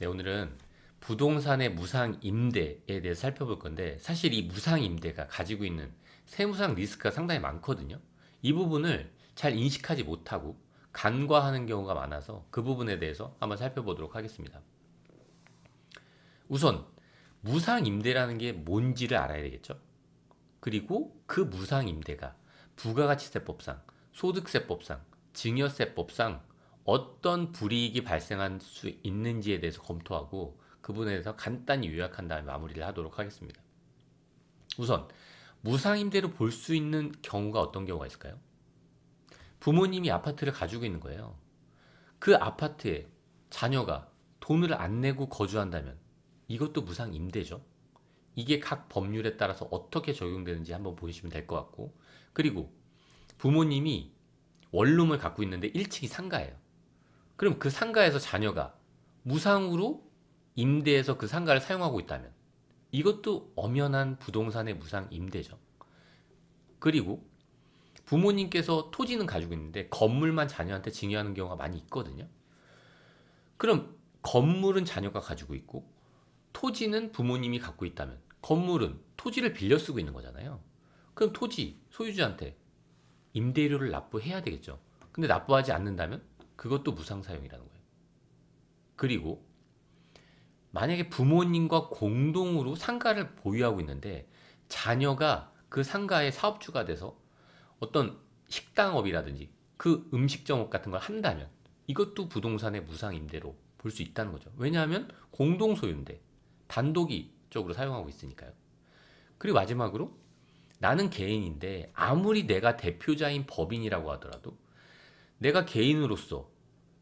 네, 오늘은 부동산의 무상임대에 대해서 살펴볼 건데 사실 이 무상임대가 가지고 있는 세무상 리스크가 상당히 많거든요. 이 부분을 잘 인식하지 못하고 간과하는 경우가 많아서 그 부분에 대해서 한번 살펴보도록 하겠습니다. 우선 무상임대라는 게 뭔지를 알아야 되겠죠. 그리고 그 무상임대가 부가가치세법상, 소득세법상, 증여세법상 어떤 불이익이 발생할 수 있는지에 대해서 검토하고 그 부분에 대해서 간단히 요약한 다음에 마무리를 하도록 하겠습니다. 우선 무상임대로 볼 수 있는 경우가 어떤 경우가 있을까요? 부모님이 아파트를 가지고 있는 거예요. 그 아파트에 자녀가 돈을 안 내고 거주한다면 이것도 무상임대죠. 이게 각 법률에 따라서 어떻게 적용되는지 한번 보시면 될 것 같고, 그리고 부모님이 원룸을 갖고 있는데 1층이 상가예요. 그럼 그 상가에서 자녀가 무상으로 임대해서 그 상가를 사용하고 있다면 이것도 엄연한 부동산의 무상임대죠. 그리고 부모님께서 토지는 가지고 있는데 건물만 자녀한테 증여하는 경우가 많이 있거든요. 그럼 건물은 자녀가 가지고 있고 토지는 부모님이 갖고 있다면 건물은 토지를 빌려 쓰고 있는 거잖아요. 그럼 토지 소유주한테 임대료를 납부해야 되겠죠. 근데 납부하지 않는다면 그것도 무상사용이라는 거예요. 그리고 만약에 부모님과 공동으로 상가를 보유하고 있는데 자녀가 그 상가의 사업주가 돼서 어떤 식당업이라든지 그 음식점업 같은 걸 한다면 이것도 부동산의 무상임대로 볼 수 있다는 거죠. 왜냐하면 공동소유인데 단독적으로 사용하고 있으니까요. 그리고 마지막으로 나는 개인인데 아무리 내가 대표자인 법인이라고 하더라도 내가 개인으로서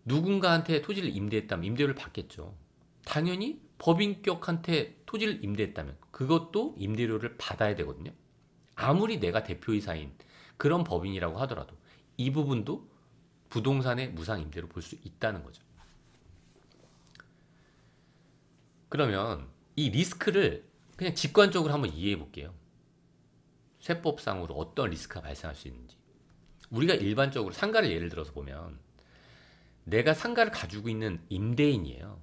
누군가한테 토지를 임대했다면 임대료를 받겠죠. 당연히 법인격한테 토지를 임대했다면 그것도 임대료를 받아야 되거든요. 아무리 내가 대표이사인 그런 법인이라고 하더라도 이 부분도 부동산의 무상임대로 볼 수 있다는 거죠. 그러면 이 리스크를 그냥 직관적으로 한번 이해해 볼게요. 세법상으로 어떤 리스크가 발생할 수 있는지. 우리가 일반적으로 상가를 예를 들어서 보면 내가 상가를 가지고 있는 임대인이에요.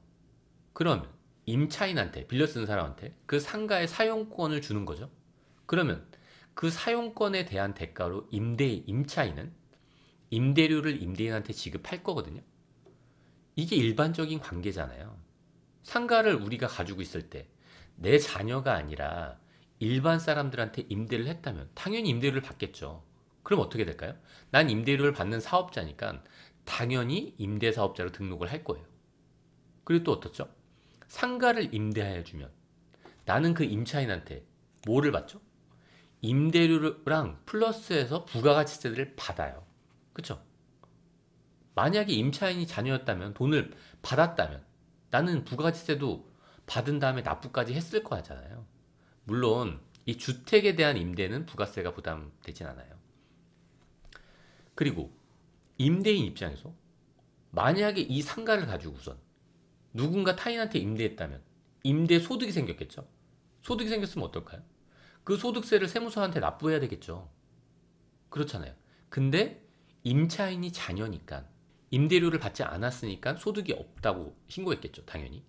그러면 임차인한테 빌려 쓰는 사람한테 그 상가의 사용권을 주는 거죠. 그러면 그 사용권에 대한 대가로 임차인은 임대료를 임대인한테 지급할 거거든요. 이게 일반적인 관계잖아요. 상가를 우리가 가지고 있을 때 내 자녀가 아니라 일반 사람들한테 임대를 했다면 당연히 임대료를 받겠죠. 그럼 어떻게 될까요? 난 임대료를 받는 사업자니까 당연히 임대사업자로 등록을 할 거예요. 그리고 또 어떻죠? 상가를 임대하여 주면 나는 그 임차인한테 뭐를 받죠? 임대료랑 플러스해서 부가가치세를 받아요. 그쵸? 만약에 임차인이 자녀였다면 돈을 받았다면 나는 부가가치세도 받은 다음에 납부까지 했을 거잖아요. 물론 이 주택에 대한 임대는 부가세가 부담되진 않아요. 그리고 임대인 입장에서 만약에 이 상가를 가지고선 누군가 타인한테 임대했다면 임대 소득이 생겼겠죠. 소득이 생겼으면 어떨까요? 그 소득세를 세무서한테 납부해야 되겠죠. 그렇잖아요. 근데 임차인이 자녀니까 임대료를 받지 않았으니까 소득이 없다고 신고했겠죠. 당연히.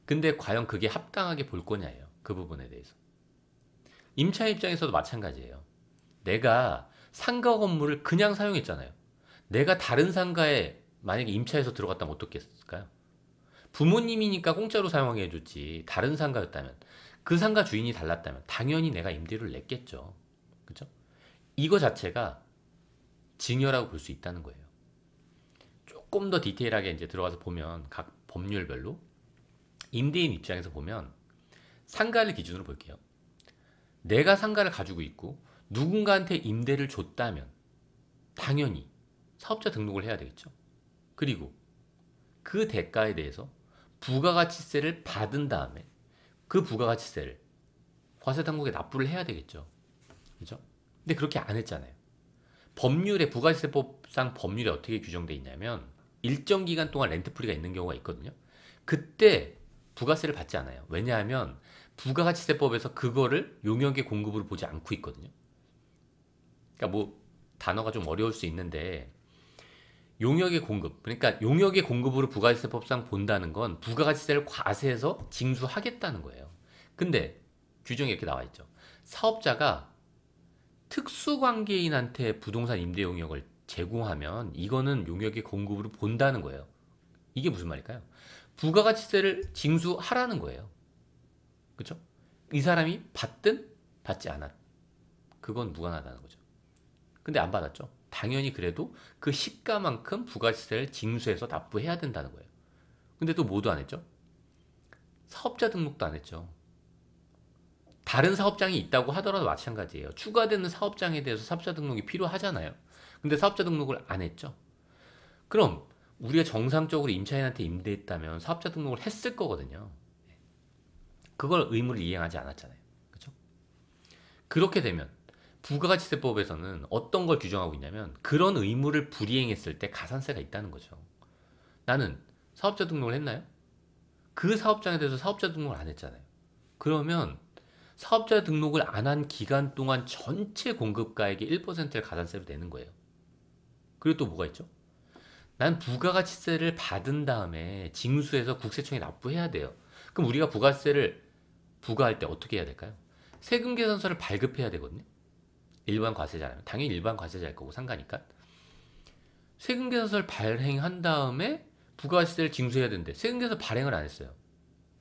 근데 과연 그게 합당하게 볼 거냐예요. 그 부분에 대해서. 임차 입장에서도 마찬가지예요. 내가 상가 건물을 그냥 사용했잖아요. 내가 다른 상가에 만약에 임차해서 들어갔다면 어떻겠을까요? 부모님이니까 공짜로 사용하게 해줬지. 다른 상가였다면 그 상가 주인이 달랐다면 당연히 내가 임대료를 냈겠죠. 그죠? 이거 자체가 증여라고 볼 수 있다는 거예요. 조금 더 디테일하게 이제 들어가서 보면 각 법률별로 임대인 입장에서 보면 상가를 기준으로 볼게요. 내가 상가를 가지고 있고 누군가한테 임대를 줬다면 당연히 사업자 등록을 해야 되겠죠. 그리고 그 대가에 대해서 부가가치세를 받은 다음에 그 부가가치세를 과세당국에 납부를 해야 되겠죠. 그죠? 근데 그렇게 안 했잖아요. 법률에 부가세법상 법률에 어떻게 규정되어 있냐면 일정 기간 동안 렌트프리가 있는 경우가 있거든요. 그때 부가세를 받지 않아요. 왜냐하면 부가가치세법에서 그거를 용역의 공급으로 보지 않고 있거든요. 그러니까 뭐 단어가 좀 어려울 수 있는데 용역의 공급, 그러니까 용역의 공급으로 부가가치세법상 본다는 건 부가가치세를 과세해서 징수하겠다는 거예요. 근데 규정이 이렇게 나와 있죠. 사업자가 특수관계인한테 부동산 임대 용역을 제공하면 이거는 용역의 공급으로 본다는 거예요. 이게 무슨 말일까요? 부가가치세를 징수하라는 거예요. 그렇죠? 이 사람이 받든 받지 않았든 그건 무관하다는 거죠. 근데 안 받았죠. 당연히 그래도 그 시가만큼 부가가치세를 징수해서 납부해야 된다는 거예요. 근데 또 뭐도 안 했죠? 사업자 등록도 안 했죠. 다른 사업장이 있다고 하더라도 마찬가지예요. 추가되는 사업장에 대해서 사업자 등록이 필요하잖아요. 근데 사업자 등록을 안 했죠. 그럼 우리가 정상적으로 임차인한테 임대했다면 사업자 등록을 했을 거거든요. 그걸 의무를 이행하지 않았잖아요. 그렇죠? 그렇게 되면 부가가치세법에서는 어떤 걸 규정하고 있냐면 그런 의무를 불이행했을 때 가산세가 있다는 거죠. 나는 사업자 등록을 했나요? 그 사업장에 대해서 사업자 등록을 안 했잖아요. 그러면 사업자 등록을 안 한 기간 동안 전체 공급가액의 1%를 가산세로 내는 거예요. 그리고 또 뭐가 있죠? 난 부가가치세를 받은 다음에 징수해서 국세청에 납부해야 돼요. 그럼 우리가 부가세를 부과할 때 어떻게 해야 될까요? 세금 계산서를 발급해야 되거든요. 일반 과세자라면 당연히 일반 과세자일 거고 상가니까 세금 계산서를 발행한 다음에 부가가치세를 징수해야 되는데 세금 계산서 발행을 안 했어요.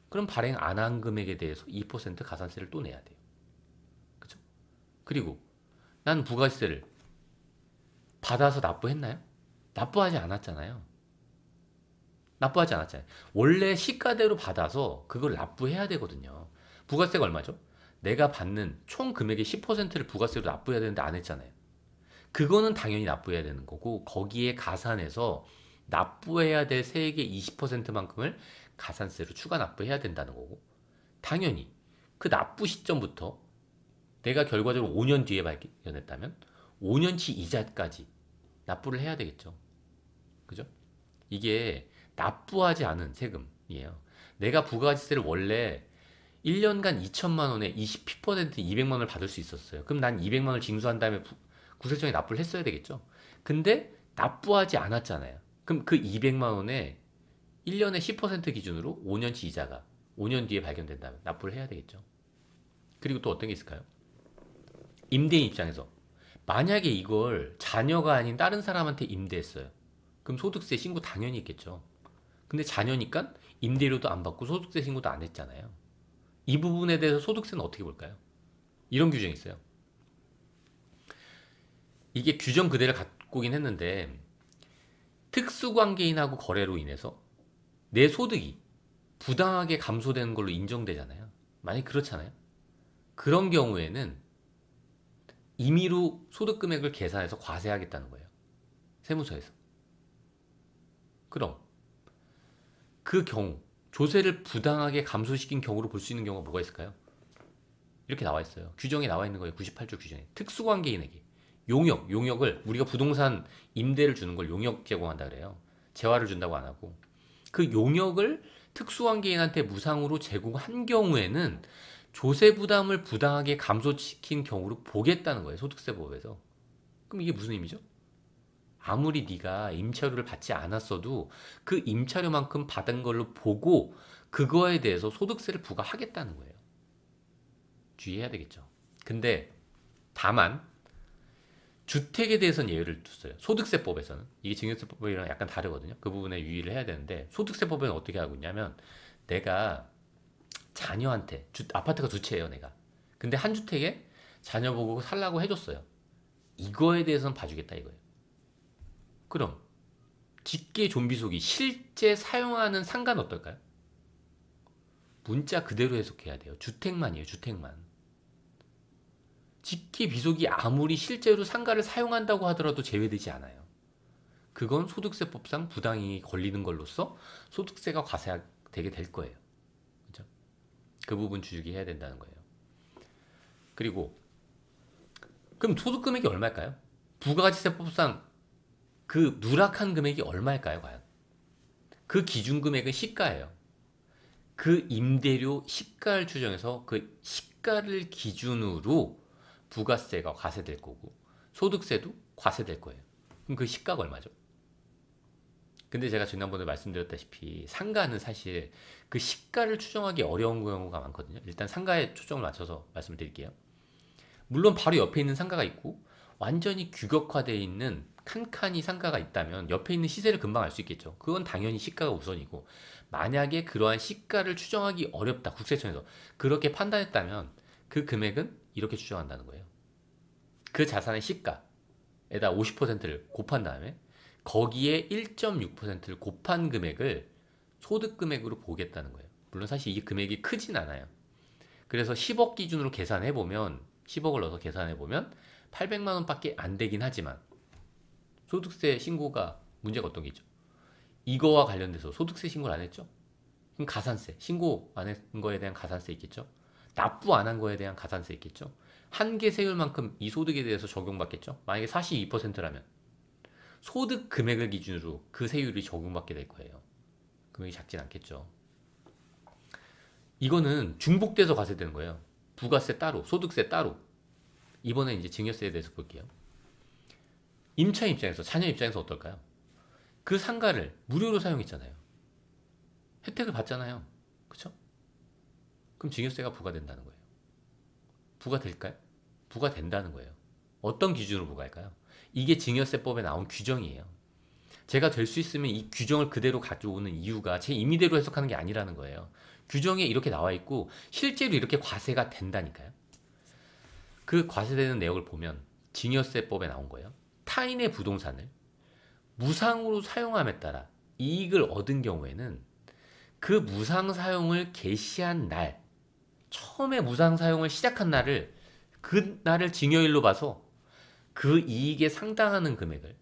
그럼 발행 안 한 금액에 대해서 2% 가산세를 또 내야 돼요. 그렇죠? 그리고 난 부가가치세를 받아서 납부했나요? 납부하지 않았잖아요. 납부하지 않았잖아요. 원래 시가대로 받아서 그걸 납부해야 되거든요. 부가세가 얼마죠? 내가 받는 총 금액의 10%를 부가세로 납부해야 되는데 안 했잖아요. 그거는 당연히 납부해야 되는 거고 거기에 가산해서 납부해야 될 세액의 20%만큼을 가산세로 추가 납부해야 된다는 거고 당연히 그 납부 시점부터 내가 결과적으로 5년 뒤에 발견했다면 5년치 이자까지 납부를 해야 되겠죠. 그죠? 이게 납부하지 않은 세금이에요. 내가 부가가치세를 원래 1년간 2천만 원에 20% 200만 원을 받을 수 있었어요. 그럼 난 200만 원을 징수한 다음에 국세청에 납부를 했어야 되겠죠. 근데 납부하지 않았잖아요. 그럼 그 200만 원에 1년에 10% 기준으로 5년치 이자가 5년 뒤에 발견된다면 납부를 해야 되겠죠. 그리고 또 어떤 게 있을까요? 임대인 입장에서 만약에 이걸 자녀가 아닌 다른 사람한테 임대했어요. 그럼 소득세 신고 당연히 있겠죠. 근데 자녀니까 임대료도 안 받고 소득세 신고도 안 했잖아요. 이 부분에 대해서 소득세는 어떻게 볼까요? 이런 규정이 있어요. 이게 규정 그대로 갖고긴 했는데 특수관계인하고 거래로 인해서 내 소득이 부당하게 감소되는 걸로 인정되잖아요. 만약에 그렇잖아요. 그런 경우에는 임의로 소득 금액을 계산해서 과세하겠다는 거예요. 세무서에서. 그럼 그 경우 조세를 부당하게 감소시킨 경우로 볼 수 있는 경우가 뭐가 있을까요? 이렇게 나와 있어요. 규정에 나와 있는 거예요. 98조 규정에. 특수관계인에게 용역을 우리가 부동산 임대를 주는 걸 용역 제공한다 그래요. 재화를 준다고 안 하고 그 용역을 특수관계인한테 무상으로 제공한 경우에는 조세 부담을 부당하게 감소시킨 경우로 보겠다는 거예요. 소득세법에서. 그럼 이게 무슨 의미죠? 아무리 네가 임차료를 받지 않았어도 그 임차료만큼 받은 걸로 보고 그거에 대해서 소득세를 부과하겠다는 거예요. 주의해야 되겠죠. 근데 다만 주택에 대해서는 예외를 뒀어요. 소득세법에서는. 이게 증여세법이랑 약간 다르거든요. 그 부분에 유의를 해야 되는데 소득세법에는 어떻게 하고 있냐면 내가 자녀한테 아파트가 두 채예요. 내가. 근데 한 주택에 자녀 보고 살라고 해줬어요. 이거에 대해서는 봐주겠다 이거예요. 그럼 직계 좀비속이 실제 사용하는 상가는 어떨까요? 문자 그대로 해석해야 돼요. 주택만이에요. 주택만. 직계 비속이 아무리 실제로 상가를 사용한다고 하더라도 제외되지 않아요. 그건 소득세법상 부당이 걸리는 걸로써 소득세가 과세되게 될 거예요. 그렇죠? 그 부분 주의해야 된다는 거예요. 그리고 그럼 소득 금액이 얼마일까요? 부가가치세법상 그 누락한 금액이 얼마일까요, 과연? 그 기준 금액은 시가예요. 그 임대료 시가를 추정해서 그 시가를 기준으로 부가세가 과세될 거고 소득세도 과세될 거예요. 그럼 그 시가가 얼마죠? 근데 제가 지난번에 말씀드렸다시피 상가는 사실 그 시가를 추정하기 어려운 경우가 많거든요. 일단 상가에 초점을 맞춰서 말씀을 드릴게요. 물론 바로 옆에 있는 상가가 있고 완전히 규격화되어 있는 칸칸이 상가가 있다면 옆에 있는 시세를 금방 알 수 있겠죠. 그건 당연히 시가가 우선이고, 만약에 그러한 시가를 추정하기 어렵다, 국세청에서 그렇게 판단했다면 그 금액은 이렇게 추정한다는 거예요. 그 자산의 시가에다 50%를 곱한 다음에 거기에 1.6%를 곱한 금액을 소득 금액으로 보겠다는 거예요. 물론 사실 이 금액이 크진 않아요. 그래서 10억 기준으로 계산해 보면, 10억을 넣어서 계산해 보면 800만 원밖에 안 되긴 하지만 소득세 신고가 문제가 어떤 게 있죠? 이거와 관련돼서 소득세 신고를 안 했죠? 그럼 가산세, 신고 안 한 거에 대한 가산세 있겠죠? 납부 안 한 거에 대한 가산세 있겠죠? 한계 세율만큼 이 소득에 대해서 적용받겠죠? 만약에 42%라면 소득 금액을 기준으로 그 세율이 적용받게 될 거예요. 금액이 작진 않겠죠. 이거는 중복돼서 과세되는 거예요. 부가세 따로, 소득세 따로. 이번에 이제 증여세에 대해서 볼게요. 임차 입장에서, 자녀 입장에서 어떨까요? 그 상가를 무료로 사용했잖아요. 혜택을 받잖아요. 그쵸? 그럼 증여세가 부과된다는 거예요. 부과될까요? 부과된다는 거예요. 어떤 기준으로 부과할까요? 이게 증여세법에 나온 규정이에요. 제가 될 수 있으면 이 규정을 그대로 가져오는 이유가 제 임의대로 해석하는 게 아니라는 거예요. 규정에 이렇게 나와 있고 실제로 이렇게 과세가 된다니까요. 그 과세되는 내역을 보면 증여세법에 나온 거예요. 타인의 부동산을 무상으로 사용함에 따라 이익을 얻은 경우에는 그 무상 사용을 개시한 날, 처음에 무상 사용을 시작한 날을, 그 날을 증여일로 봐서 그 이익에 상당하는 금액을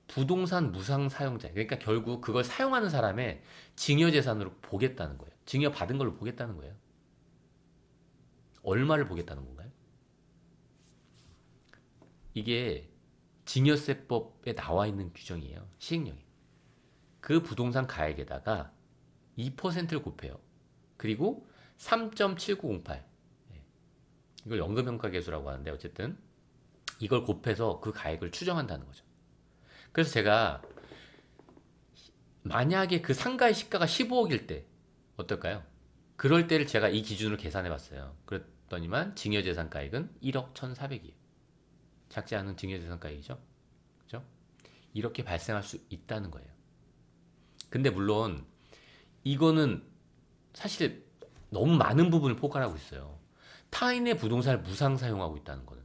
부동산 무상 사용자, 그러니까 결국 그걸 사용하는 사람의 증여재산으로 보겠다는 거예요. 증여받은 걸로 보겠다는 거예요. 얼마를 보겠다는 건가요? 이게 증여세법에 나와 있는 규정이에요. 시행령이. 그 부동산 가액에다가 2%를 곱해요. 그리고 3.7908. 이걸 연금평가계수라고 하는데 어쨌든 이걸 곱해서 그 가액을 추정한다는 거죠. 그래서 제가 만약에 그 상가의 시가가 15억일 때 어떨까요? 그럴 때를 제가 이 기준으로 계산해 봤어요. 그랬더니만 증여재산가액은 1억 1,400이에요. 작지 않은 증여재산가액이죠. 그죠? 이렇게 발생할 수 있다는 거예요. 근데 물론 이거는 사실 너무 많은 부분을 포괄하고 있어요. 타인의 부동산을 무상 사용하고 있다는 거는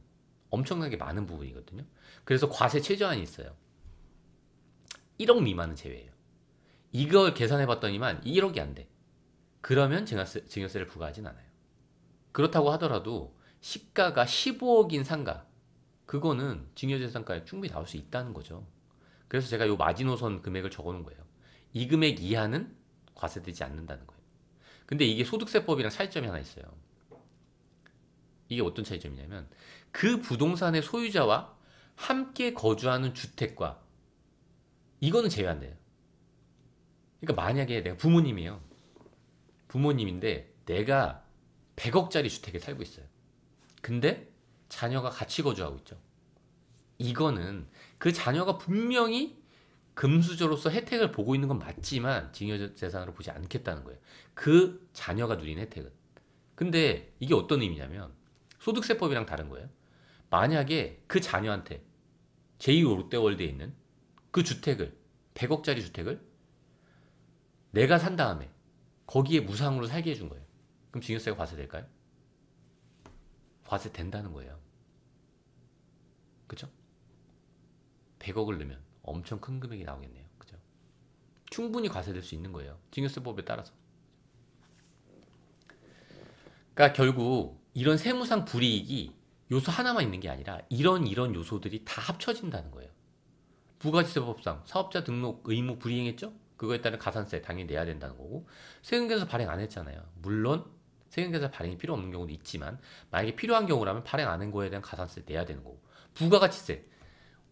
엄청나게 많은 부분이거든요. 그래서 과세 최저한이 있어요. 1억 미만은 제외예요. 이걸 계산해 봤더니만 1억이 안 돼. 그러면 증여세를 부과하진 않아요. 그렇다고 하더라도 시가가 15억인 상가, 그거는 증여재산가액 충분히 나올 수 있다는 거죠. 그래서 제가 이 마지노선 금액을 적어 놓은 거예요. 이 금액 이하는 과세되지 않는다는 거예요. 근데 이게 소득세법이랑 차이점이 하나 있어요. 이게 어떤 차이점이냐면 그 부동산의 소유자와 함께 거주하는 주택과 이거는 제외한대요. 그러니까 만약에 내가 부모님이에요. 부모님인데 내가 100억짜리 주택에 살고 있어요. 근데 자녀가 같이 거주하고 있죠. 이거는 그 자녀가 분명히 금수저로서 혜택을 보고 있는 건 맞지만 증여재산으로 보지 않겠다는 거예요. 그 자녀가 누린 혜택은. 근데 이게 어떤 의미냐면 소득세법이랑 다른 거예요. 만약에 그 자녀한테 제2 롯데월드에 있는 그 주택을, 100억짜리 주택을 내가 산 다음에 거기에 무상으로 살게 해준 거예요. 그럼 증여세가 과세될까요? 과세된다는 거예요. 그죠? 100억을 넣으면 엄청 큰 금액이 나오겠네요. 그죠? 충분히 과세될 수 있는 거예요. 증여세법에 따라서. 그러니까 결국 이런 세무상 불이익이 요소 하나만 있는 게 아니라 이런 요소들이 다 합쳐진다는 거예요. 부가지세법상 사업자 등록 의무 불이행했죠? 그거에 따른 가산세 당연히 내야 된다는 거고, 세금계산 발행 안 했잖아요. 물론 세금계산 발행이 필요 없는 경우도 있지만 만약에 필요한 경우라면 발행 안 한 거에 대한 가산세 내야 되는 거고, 부가가치세,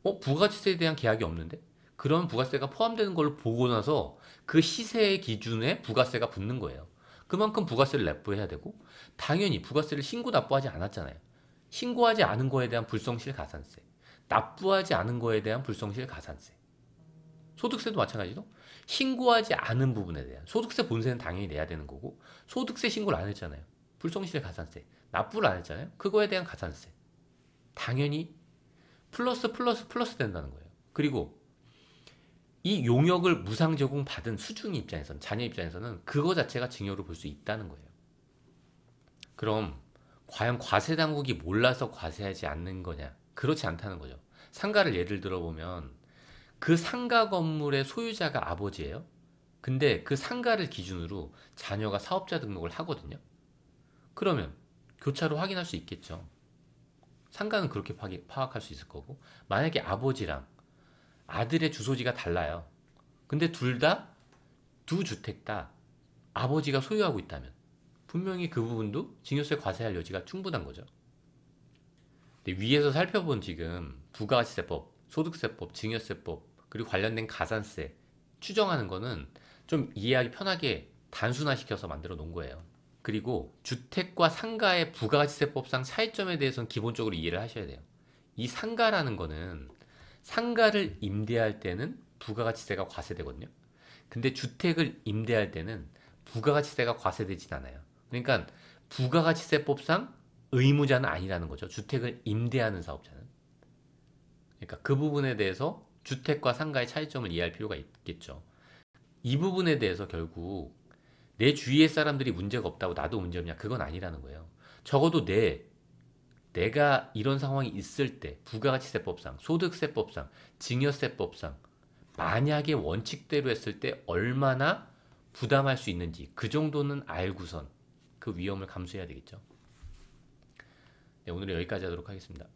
부가가치세에 대한 계약이 없는데? 그러면 부가세가 포함되는 걸로 보고 나서 그 시세의 기준에 부가세가 붙는 거예요. 그만큼 부가세를 납부해야 되고, 당연히 부가세를 신고 납부하지 않았잖아요. 신고하지 않은 거에 대한 불성실 가산세, 납부하지 않은 거에 대한 불성실 가산세. 소득세도 마찬가지로 신고하지 않은 부분에 대한 소득세 본세는 당연히 내야 되는 거고, 소득세 신고를 안 했잖아요. 불성실의 가산세, 납부를 안 했잖아요. 그거에 대한 가산세 당연히 플러스 된다는 거예요. 그리고 이 용역을 무상 제공 받은 수중이 입장에서는, 자녀 입장에서는 그거 자체가 증여로 볼 수 있다는 거예요. 그럼 과연 과세 당국이 몰라서 과세하지 않는 거냐? 그렇지 않다는 거죠. 상가를 예를 들어보면 그 상가 건물의 소유자가 아버지예요. 근데 그 상가를 기준으로 자녀가 사업자 등록을 하거든요. 그러면 교차로 확인할 수 있겠죠. 상가는 그렇게 파악할 수 있을 거고, 만약에 아버지랑 아들의 주소지가 달라요. 근데 두 주택 다 아버지가 소유하고 있다면 분명히 그 부분도 증여세 과세할 여지가 충분한 거죠. 근데 위에서 살펴본 지금 부가가치세법, 소득세법, 증여세법, 그리고 관련된 가산세 추정하는 거는 좀 이해하기 편하게 단순화시켜서 만들어 놓은 거예요. 그리고 주택과 상가의 부가가치세법상 차이점에 대해서는 기본적으로 이해를 하셔야 돼요. 이 상가라는 거는 상가를 임대할 때는 부가가치세가 과세되거든요. 근데 주택을 임대할 때는 부가가치세가 과세되진 않아요. 그러니까 부가가치세법상 의무자는 아니라는 거죠. 주택을 임대하는 사업자는. 그러니까 그 부분에 대해서 주택과 상가의 차이점을 이해할 필요가 있겠죠. 이 부분에 대해서 결국 내 주위의 사람들이 문제가 없다고 나도 문제 없냐, 그건 아니라는 거예요. 적어도 내가 이런 상황이 있을 때 부가가치세법상, 소득세법상, 증여세법상 만약에 원칙대로 했을 때 얼마나 부담할 수 있는지 그 정도는 알고선 그 위험을 감수해야 되겠죠. 네, 오늘은 여기까지 하도록 하겠습니다.